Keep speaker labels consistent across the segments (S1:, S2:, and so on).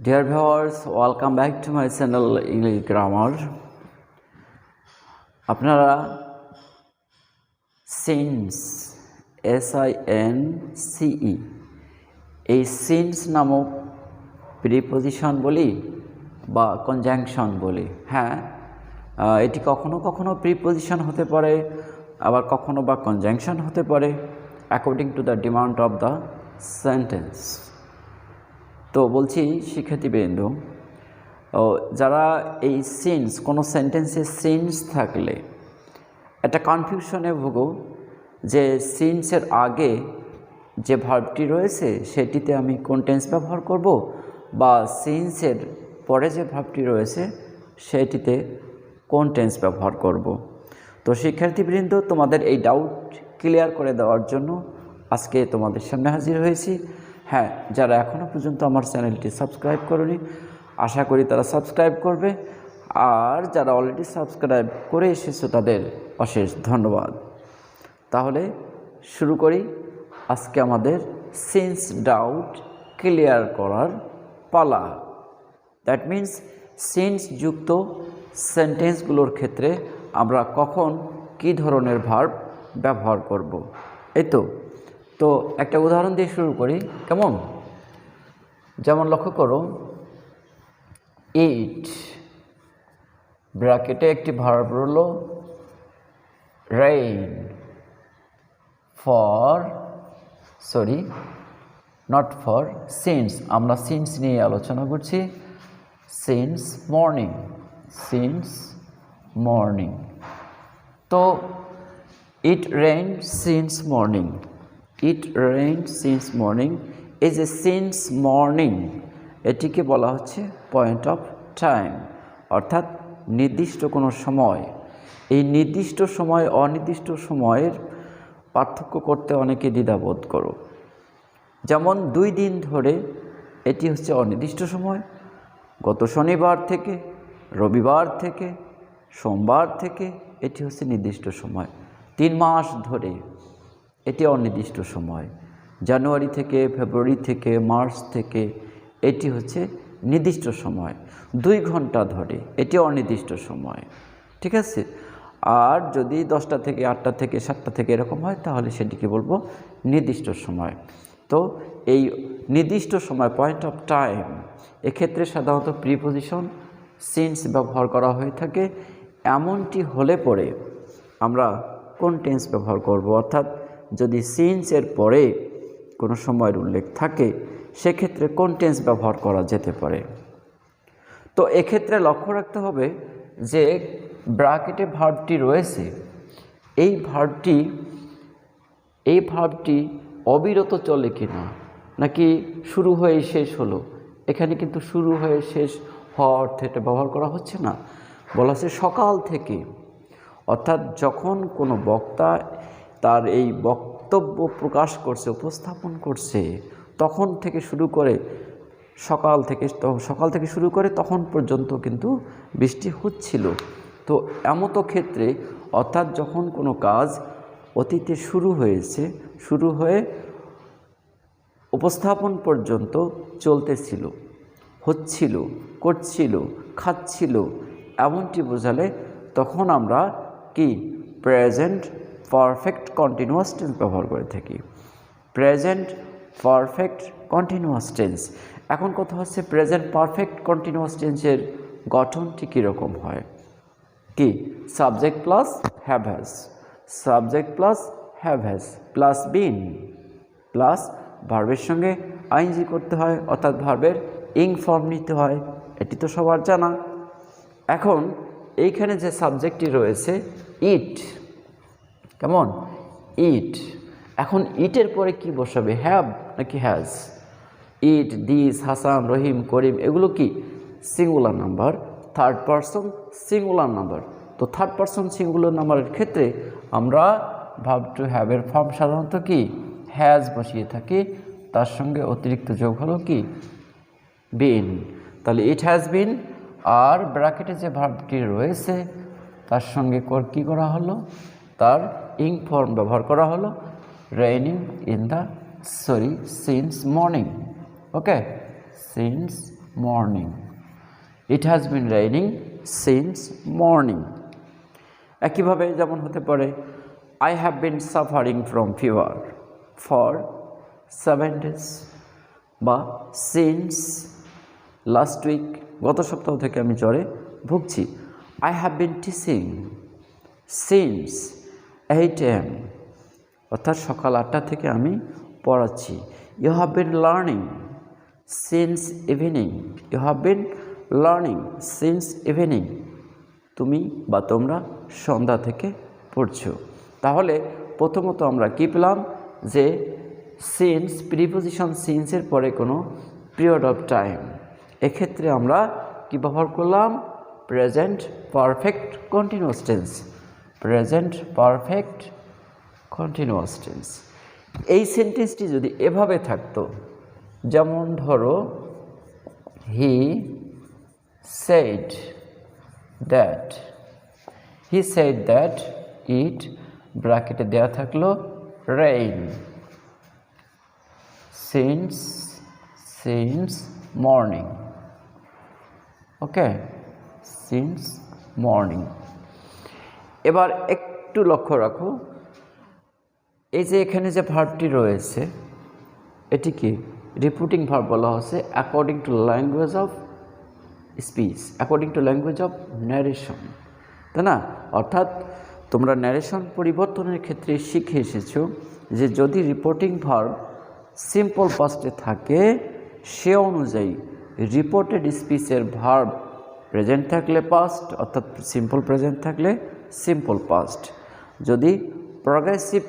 S1: Dear viewers, welcome back to my channel English Grammar. আপনারা since SINCE এই since নামক preposition বলি বা কনজাংশন বলি। হ্যাঁ, এটি কখনো কখনো প্রিপোজিশন হতে পারে, আবার কখনো বা কনজাংশন হতে পারে according to the demand of the sentence. তো বলছি শিক্ষার্থীবৃন্দ, যারা এই সিন্স কোনো সেন্টেন্সে সিন্স থাকলে একটা কনফিউশনে ভোগো যে সিন্সের আগে যে ভার্বটি রয়েছে সেটিতে আমি কোন টেন্স ব্যবহার করব, বা সিন্সের পরে যে ভার্বটি রয়েছে সেটিতে কোন টেন্স ব্যবহার করব। তো শিক্ষার্থীবৃন্দ, তোমাদের এই ডাউট ক্লিয়ার করে দেওয়ার জন্য আজকে তোমাদের সামনে হাজির হয়েছি। হ্যাঁ, যারা এখনও পর্যন্ত আমার চ্যানেলটি সাবস্ক্রাইব করেনি, আশা করি তারা সাবস্ক্রাইব করবে, আর যারা অলরেডি সাবস্ক্রাইব করে এসেছো তাদের অশেষ ধন্যবাদ। তাহলে শুরু করি আজকে আমাদের সিন্স ডাউট ক্লিয়ার করার পালা। দ্যাট মিন্স সিন্স যুক্ত সেন্টেন্সগুলোর ক্ষেত্রে আমরা কখন কী ধরনের ভার্ব ব্যবহার করব। এই তো একটা উদাহরণ দিয়ে শুরু করি, কেমন? যেমন লক্ষ্য করো, ইট ব্র্যাকেটে একটি ভার্ব রইল রেইন, সিন্স, আমরা সিন্স নিয়ে আলোচনা করছি। সিন্স মর্নিং, তো ইট রেইন সিন্স মর্নিং, এই যে সিন্স মর্নিং, এটিকে বলা হচ্ছে পয়েন্ট অফ টাইম, অর্থাৎ নির্দিষ্ট কোনো সময়। এই নির্দিষ্ট সময় অনির্দিষ্ট সময়ের পার্থক্য করতে অনেকে দ্বিধাবোধ করো। যেমন 2 দিন ধরে, এটি হচ্ছে অনির্দিষ্ট সময়। গত শনিবার থেকে, রবিবার থেকে, সোমবার থেকে, এটি হচ্ছে নির্দিষ্ট সময়। 3 মাস ধরে, এটি অনির্দিষ্ট সময়। জানুয়ারি থেকে, ফেব্রুয়ারি থেকে, মার্চ থেকে, এটি হচ্ছে নির্দিষ্ট সময়। 2 ঘন্টা ধরে, এটি অনির্দিষ্ট সময়। ঠিক আছে? আর যদি 10টা থেকে 8টা থেকে 7টা থেকে এরকম হয়, তাহলে সেটিকে বলবো নির্দিষ্ট সময়। তো এই নির্দিষ্ট সময় পয়েন্ট অফ টাইম, এক্ষেত্রে সাধারণত প্রিপোজিশন সিন্স ব্যবহার করা হয়ে থাকে। এমনটি হলে পরে আমরা কোন টেন্স ব্যবহার করব, অর্থাৎ যদি সিন্সের পরে কোনো সময়ের উল্লেখ থাকে সেক্ষেত্রে কোন টেন্স ব্যবহার করা যেতে পারে। তো এক্ষেত্রে লক্ষ্য রাখতে হবে যে ব্র্যাকেটে ভার্বটি রয়েছে, এই ভার্বটি অবিরত চলে কিনা, নাকি শুরু হয়ে শেষ হলো। এখানে কিন্তু শুরু হয়ে শেষ হওয়া অর্থে এটা ব্যবহার করা হচ্ছে না, বলা হচ্ছে সকাল থেকে। অর্থাৎ যখন কোনো বক্তা তার এই বক্তব্য প্রকাশ করছে, উপস্থাপন করছে, তখন থেকে শুরু করে সকাল থেকে শুরু করে তখন পর্যন্ত কিন্তু বৃষ্টি হচ্ছিল। তো এমতো ক্ষেত্রে, অর্থাৎ যখন কোনো কাজ অতীতে শুরু হয়ে উপস্থাপন পর্যন্ত চলতেছিল, হচ্ছিল, করছিল, খাচ্ছিল, এমনটি বোঝালে তখন আমরা কি প্রেজেন্ট পারফেক্ট কন্টিনিউয়াস টেন্স ব্যবহার করে থাকি। Present perfect continuous tense. এখন কথা হচ্ছে প্রেজেন্ট পারফেক্ট কন্টিনিউয়াস টেন্সের গঠনটি কীরকম হয়? কি subject plus have has plus been plus ভার্বের সঙ্গে আইএনজি করতে হয়, অর্থাৎ ভার্বের ইং ফর্ম নিতে হয়, এটি তো সবার জানা। এখন এইখানে যে সাবজেক্টটি রয়েছে ইট, কেমন? ইট। এখন ইটের পরে কি বসাবে, হ্যাভ নাকি হ্যাজ? ইট, দিস, হাসান, রহিম, করিম, এগুলো কি singular number, third person singular number. তো থার্ড পারসন সিঙ্গুলার নাম্বারের ক্ষেত্রে আমরা ভার্ব টু হ্যাভের ফর্ম সাধারণত কি হ্যাজ বসিয়ে থাকি, তার সঙ্গে অতিরিক্ত যোগ হলো কি বিন। তাহলে ইট হ্যাজ বিন, আর ব্র্যাকেটে যে ভার্বটি রয়েছে তার সঙ্গে কি করা হলো, তার ইং ফর্ম ব্যবহার করা হলো, since morning. Okay, since morning. It has been raining since morning. একইভাবে যেমন হতে পারে I have been suffering from fever for 7 days, বা সিন্স লাস্ট উইক, গত সপ্তাহ থেকে আমি জ্বরে ভুগছি। I have been teaching since 8 AM, অর্থাৎ সকাল 8টা থেকে আমি পড়াচ্ছি। You have been learning since evening, you have been learning since evening, তুমি বা তোমরা সন্ধ্যা থেকে পড়ছো। তাহলে প্রথমত আমরা কি পেলাম যে সিন্স প্রিপোজিশন সিন্সের পরে কোনো পিরিয়ড অফ টাইম, এক্ষেত্রে আমরা কি ব্যবহার করলাম? Present perfect continuous tense, present perfect continuous tense. এই সেন্টেন্সটি যদি এভাবে থাকতো, যেমন ধরো হি said that, he said that it ব্র্যাকেটে দেওয়া থাকলো rain since morning, ওকে, since morning। এবার একটু লক্ষ্য রাখো, এই যে এখানে যে ভার্বটি রয়েছে এটি কি রিপিটিং ভার্ব বলা হচ্ছে according to language of speech, according to language of narration, তাই না? অর্থাৎ তোমরা ন্যারেশন পরিবর্তনের ক্ষেত্রে শিখে এসেছো যে যদি রিপোর্টিং ভার্ব সিম্পল পাস্টে থাকে সে অনুযায়ী রিপোর্টেড স্পিচের ভার্ব প্রেজেন্ট থাকলে পাস্ট, অর্থাৎ সিম্পল প্রেজেন্ট থাকলে সিম্পল পাস্ট, যদি প্রগ্রেসিভ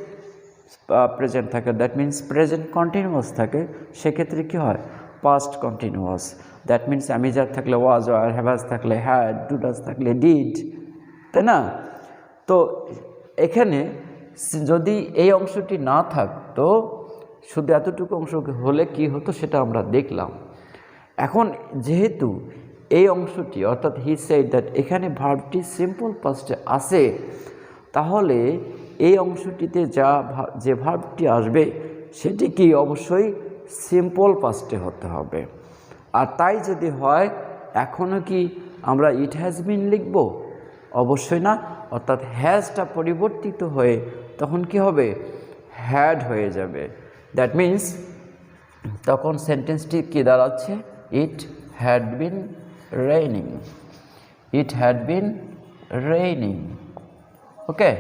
S1: প্রেজেন্ট থাকে দ্যাট মিন্স প্রেজেন্ট কন্টিনিউয়াস থাকে সেক্ষেত্রে কী হয়? Past continuous. That means am is are থাকলে ওয়াজ, আর হ্যাভাজ থাকলে হ্যাড, ডুডাস থাকলে ডিড, তাই না? তো এখানে যদি এই অংশটি না থাকতো, শুধু এতটুকু অংশ হলে কি হতো সেটা আমরা দেখলাম। এখন যেহেতু এই অংশটি অর্থাৎ হি সেড দ্যাট এখানে ভার্বটি সিম্পল পাস্টে আসে, তাহলে এই অংশটিতে যে ভার্বটি আসবে সেটি কি অবশ্যই সিম্পল পাস্টে হতে হবে। আর তাই যদি হয় এখনও কি আমরা ইট হ্যাজ বিন লিখব? অবশ্যই না, অর্থাৎ হ্যাজটা পরিবর্তিত হয়ে তখন কি হবে? হ্যাড হয়ে যাবে। দ্যাট মিন্স তখন সেন্টেন্সটি কি দাঁড়াচ্ছে? It had been raining, it had been raining, okay,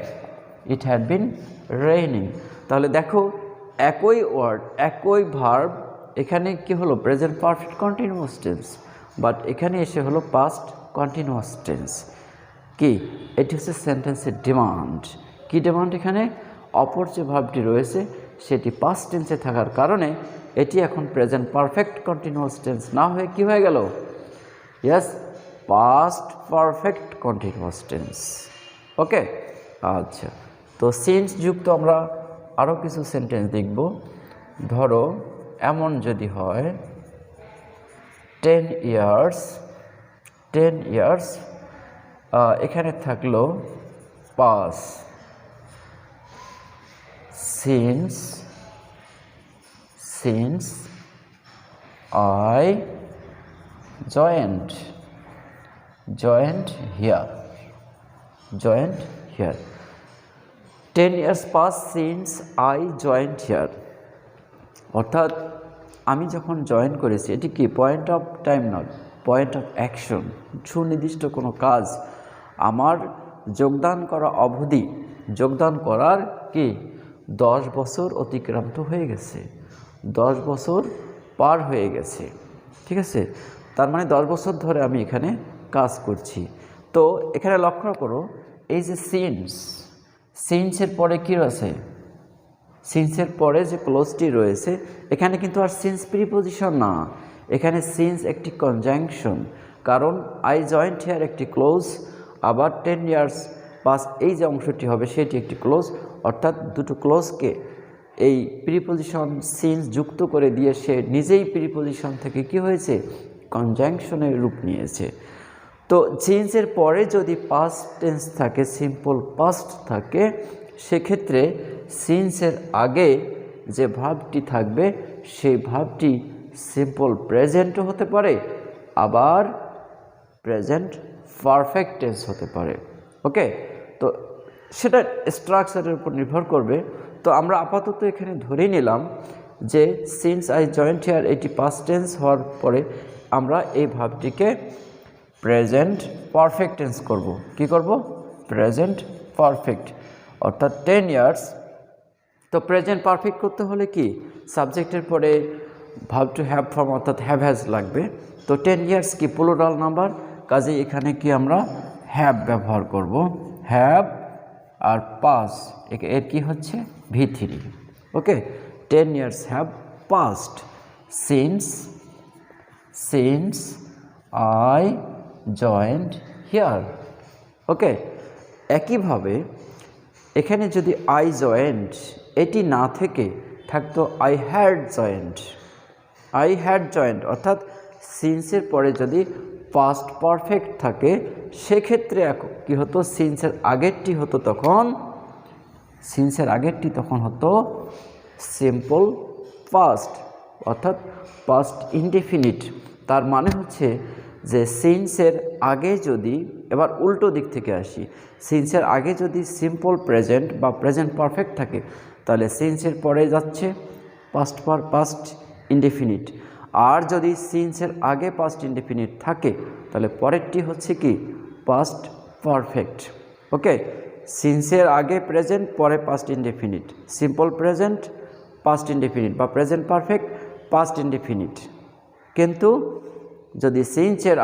S1: it had been raining. তাহলে দেখো একই ওয়ার্ড একই ভার্ব, এখানে কি হলো? Present perfect continuous tense, but এখানে এসে হলো পাস্ট কন্টিনিউয়াস টেন্স। কি এটি হচ্ছে সেন্টেন্সের ডিমান্ড। কি ডিমান্ড? এখানে অপর যে ভার্বটি রয়েছে সেটি পাস্ট টেন্সে থাকার কারণে এটি এখন প্রেজেন্ট পারফেক্ট কন্টিনিউয়াস টেন্স না হয়ে কি হয়ে গেল? Yes, past perfect continuous tense, okay. আচ্ছা, তো সিন্স যুক্ত আমরা আরও কিছু সেন্টেন্স দেখব। ধরো এমন যদি হয় 10 ইয়ার্স, এখানে থাকলো pass, since I joined here, 10 years pass since I joined here, অর্থাৎ আমি যখন জয়েন করেছি, এটি কি point of time not, point of action, সুনির্দিষ্ট কোনো কাজ। আমার যোগদান করা অবধি, যোগদান করার কি 10 বছর অতিক্রান্ত হয়ে গেছে, 10 বছর পার হয়ে গেছে, ঠিক আছে? তার মানে 10 বছর ধরে আমি এখানে কাজ করছি। তো এখানে লক্ষ্য করো এই যে সিন্সের পরে কি রয়েছে? সিন্সের পরে যে ক্লোজটি রয়েছে এখানে কিন্তু আর সিন্স প্রিপোজিশন না, এখানে সিন্স একটি কনজাংশন, কারণ আই জয়েন্ট হিয়ার একটি ক্লোজ, আবার 10 years পাস এই যে অংশটি হবে সেটি একটি ক্লোজ, অর্থাৎ দুটো ক্লোজকে এই প্রিপোজিশন সিন্স যুক্ত করে দিয়ে সে নিজেই প্রিপোজিশন থেকে কি হয়েছে? কনজাংশনের রূপ নিয়েছে। তো সিন্সের পরে যদি পাস্ট টেন্স থাকে, সিম্পল পাস্ট থাকে, সেক্ষেত্রে সিন্সের আগে যে ভার্বটি থাকবে সেই ভার্বটি সিম্পল প্রেজেন্টও হতে পারে, আবার প্রেজেন্ট পারফেক্ট টেন্স হতে পারে। ওকে, তো সেটা স্ট্রাকচারের উপর নির্ভর করবে। তো আমরা আপাতত এখানে ধরেই নিলাম যে সিন্স আই জয়েন্ট হিয়ার এটি পাস্ট টেন্স হওয়ার পরে আমরা এই ভাবটিকে প্রেজেন্ট পারফেক্ট টেন্স করব। কি করব? প্রেজেন্ট পারফেক্ট, অর্থাৎ 10 ইয়ার্স। তো প্রেজেন্ট পারফেক্ট করতে হলে কি সাবজেক্টের পরে ভার্ব টু হ্যাভ ফর্ম অর্থাৎ হ্যাভ হ্যাজ লাগবে। তো 10 ইয়ার্স কি প্লুরাল নাম্বার, কাজে এখানে কি আমরা হ্যাভ ব্যবহার করব। হ্যাভ আর পাস এর কি হচ্ছে V3। Okay, 10 years have passed since I joined here. Okay, একইভাবে এখানে যদি আই জয়েন্ট এটি না থেকে থাকতো আই হ্যাড জয়েন্ট, অর্থাৎ সিন্সের পরে যদি পাস্ট পারফেক্ট থাকে সেক্ষেত্রে কি হতো, সিন্সের আগেরটি তখন হতো সিম্পল পাস্ট অর্থাৎ পাস্ট ইনডেফিনিট। তার মানে হচ্ছে যে সিন্সের আগে যদি, এবার উল্টো দিক থেকে আসি, সিন্সের আগে যদি সিম্পল প্রেজেন্ট বা প্রেজেন্ট পারফেক্ট থাকে তাহলে সিন্সের পরে যাচ্ছে পাস্ট ইনডেফিনিট। আর যদি সিন্সের আগে পাস্ট ইনডেফিনিট থাকে তাহলে পরেরটি হচ্ছে কি পাস্ট পারফেক্ট। ওকে, সিন্সের আগে প্রেজেন্ট, পরে past indefinite, simple present past indefinite বা প্রেজেন্ট পারফেক্ট পাস্ট ইনডেফিনিট। কিন্তু যদি সিন্সের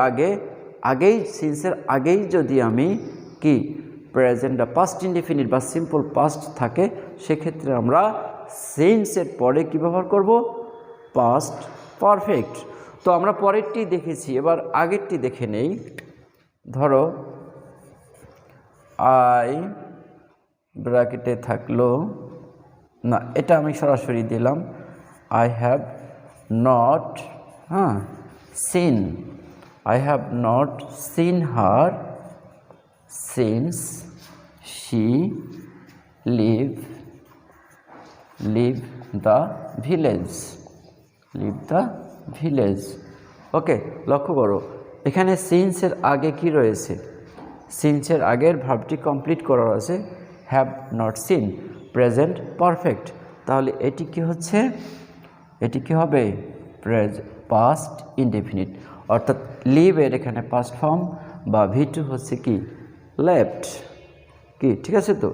S1: আগেই যদি আমি কি প্রেজেন্ট বা পাস্ট ইনডেফিনিট বা সিম্পল পাস্ট থাকে সেক্ষেত্রে আমরা সিন্সের পরে কি ব্যবহার করব, পাস্ট পারফেক্ট। তো আমরা পরেরটি দেখেছি, এবার আগেরটি দেখে নেই। ধরো আই ব্র্যাকেটে থাকলো না, এটা আমি সরাসরি দিলাম I have not seen her since she leave the village. Okay, লক্ষ্য করো এখানে সিন্সের আগে কি রয়েছে, সিন্সের আগের ভার্বটি কমপ্লিট করা আছে have not scene, present perfect. তাহলে এটি কি হচ্ছে, এটি কি হবে পাস্ট ইনডেফিনিট, অর্থাৎ লিভ এর এখানে পাস্ট ফর্ম বা V2 হচ্ছে কি লেফট। কি ঠিক আছে? তো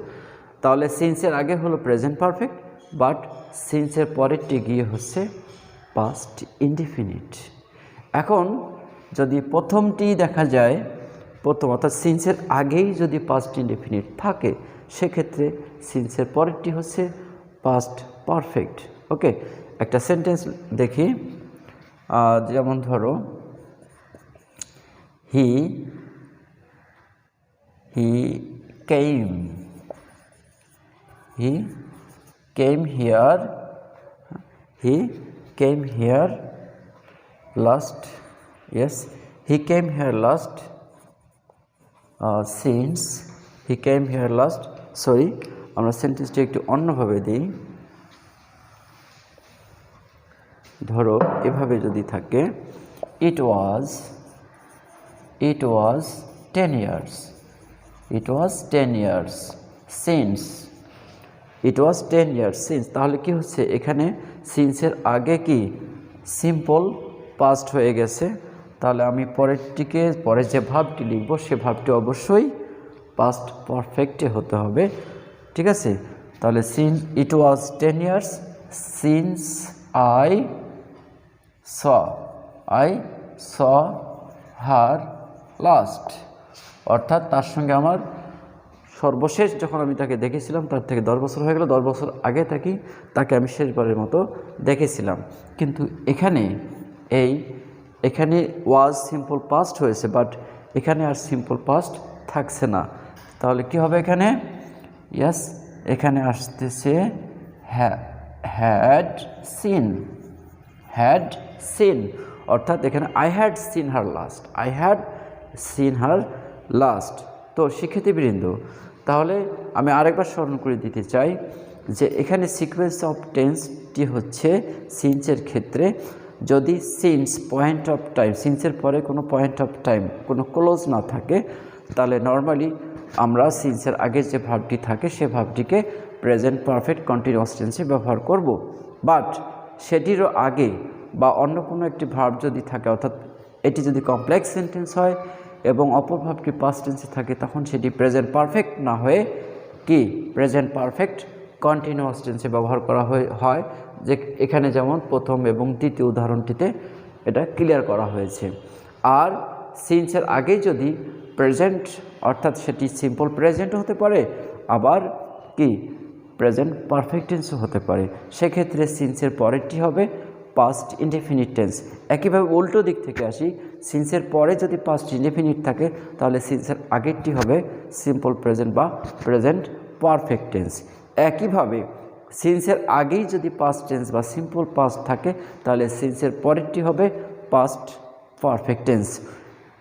S1: তাহলে সিন্সের আগে হলো প্রেজেন্ট পারফেক্ট, বাট সিন্সের পরেরটি গিয়ে হচ্ছে পাস্ট ইনডেফিনিট। এখন যদি প্রথমটি দেখা যায়, অর্থাৎ সিন্সের আগেই যদি পাস্ট ইনডেফিনিট থাকে সেক্ষেত্রে সিন্সের পরেরটি হচ্ছে পাস্ট পারফেক্ট। ওকে, একটা সেন্টেন্স দেখি, যেমন ধরো হি came here last. Yes, he came here last. Since he came here last. Sorry, আমরা সেন্টেন্সটি একটু অন্যভাবে দিই। ধরো এভাবে যদি থাকে it was 10 years since তাহলে কি হচ্ছে, এখানে সিন্সের আগে কি সিম্পল পাস্ট হয়ে গেছে, তাহলে আমি পরে যে ভার্বটি লিখব সে ভার্বটি অবশ্যই পাস্ট পারফেক্টে হতে হবে। ঠিক আছে, তাহলে since it was 10 years since I saw her last, অর্থাৎ তার সঙ্গে আমার সর্বশেষ যখন আমি তাকে দেখেছিলাম তার থেকে 10 বছর হয়ে গেল, 10 বছর আগে তাকে আমি শেষবারের মতো দেখেছিলাম। কিন্তু এখানে ওয়াজ সিম্পল পাস্ট হয়েছে, বাট এখানে আর সিম্পল পাস্ট থাকছে না। তাহলে কি হবে এখানে, ইয়েস এখানে আসতেছে হ্যাড সিন, অর্থাৎ এখানে I had seen her last. তো শিক্ষার্থীবৃন্দ, তাহলে আমি আরেকবার স্মরণ করে দিতে চাই যে এখানে সিকোয়েন্স অফ টেন্সটি হচ্ছে সিন্সের ক্ষেত্রে যদি সিন্স পয়েন্ট অফ টাইম, সিন্সের পরে কোনো পয়েন্ট অফ টাইম কোনো ক্লোজ না থাকে, তাহলে নর্মালি আমরা সিন্সের আগে যে ভার্বটি থাকে সে ভার্বটিকে প্রেজেন্ট পারফেক্ট কন্টিনিউয়াস টেন্সে ব্যবহার করব। বাট সেটিরও আগে বা অন্য কোনো একটি ভার্ব যদি থাকে, অর্থাৎ এটি যদি কমপ্লেক্স সেন্টেন্স হয় এবং অপর ভার্বটি পাস্ট টেন্সে থাকে, তখন সেটি প্রেজেন্ট পারফেক্ট না হয়ে কি প্রেজেন্ট পারফেক্ট কন্টিনিউয়াস টেন্সে ব্যবহার করা হয়, যে এখানে যেমন প্রথম এবং দ্বিতীয় উদাহরণটিতে এটা ক্লিয়ার করা হয়েছে। আর সিন্সের আগে যদি প্রেজেন্ট, অর্থাৎ সেটি সিম্পল প্রেজেন্টও হতে পারে, আবার কি প্রেজেন্ট পারফেক্ট টেন্সও হতে পারে, সেক্ষেত্রে সিন্সের পরেরটি হবে পাস্ট ইনডেফিনিট টেন্স। একইভাবে উল্টো দিক থেকে আসি, সিন্সের পরে যদি পাস্ট ইনডেফিনিট থাকে তাহলে সিন্সের আগেরটি হবে সিম্পল প্রেজেন্ট বা প্রেজেন্ট পারফেক্ট টেন্স। একইভাবে সিন্সের আগেই যদি পাস্ট টেন্স বা সিম্পল পাস্ট থাকে তাহলে সিন্সের পরেরটি হবে পাস্ট পারফেক্ট টেন্স।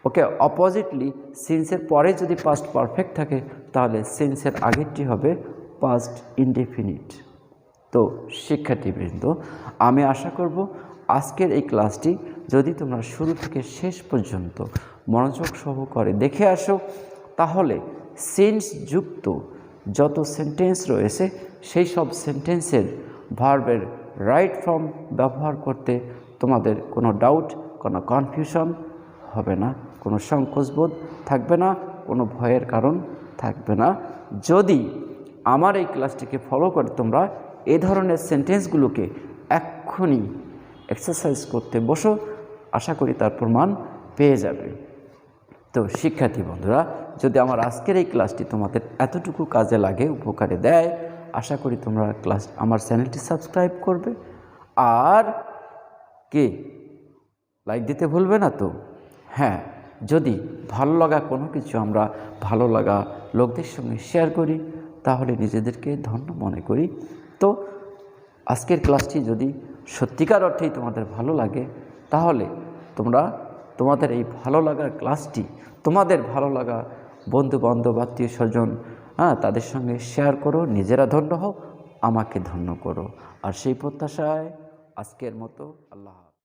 S1: ওকে, অপোজিটলি সিন্সের পরে যদি পাস্ট পারফেক্ট থাকে তাহলে সিন্সের আগেরটি হবে পাস্ট ইনডেফিনিট। তো শিক্ষার্থীবৃন্দ, আমি আশা করব আজকের এই ক্লাসটি যদি তোমরা শুরু থেকে শেষ পর্যন্ত মনোযোগ সহকারে দেখে আসো, তাহলে সিন্স যুক্ত যত সেন্টেন্স রয়েছে সেই সব সেন্টেন্সের ভার্বের রাইট ফর্ম ব্যবহার করতে তোমাদের কোনো ডাউট, কোনো কনফিউশন হবে না, কোনো সংকোচবোধ থাকবে না, কোনো ভয়ের কারণ থাকবে না। যদি আমার এই ক্লাসটিকে ফলো করে তোমরা এই ধরনের সেন্টেন্সগুলোকে এক্ষুনি এক্সারসাইজ করতে বসো, আশা করি তার প্রমাণ পেয়ে যাবে। তো শিক্ষার্থী বন্ধুরা, যদি আমার আজকের এই ক্লাসটি তোমাদের এতটুকু কাজে লাগে, উপকারে দেয়, আশা করি তোমরা আমার চ্যানেলটি সাবস্ক্রাইব করবে। আর কে লাইক দিতে ভুলবে না তো? হ্যাঁ, যদি ভালো লাগা কোনো কিছু আমরা ভালো লাগা লোকদের সঙ্গে শেয়ার করি তাহলে নিজেদেরকে ধন্য মনে করি। তো আজকের ক্লাসটি যদি সত্যিকার অর্থেই তোমাদের ভালো লাগে তাহলে তোমরা তোমাদের এই ভালো লাগার ক্লাসটি তোমাদের ভালো লাগা বন্ধু বান্ধব আত্মীয় স্বজন তাদের সঙ্গে শেয়ার করো, নিজেরা ধন্য হও, আমাকে ধন্য করো। আর সেই প্রত্যাশায় আজকের মতো আল্লাহ।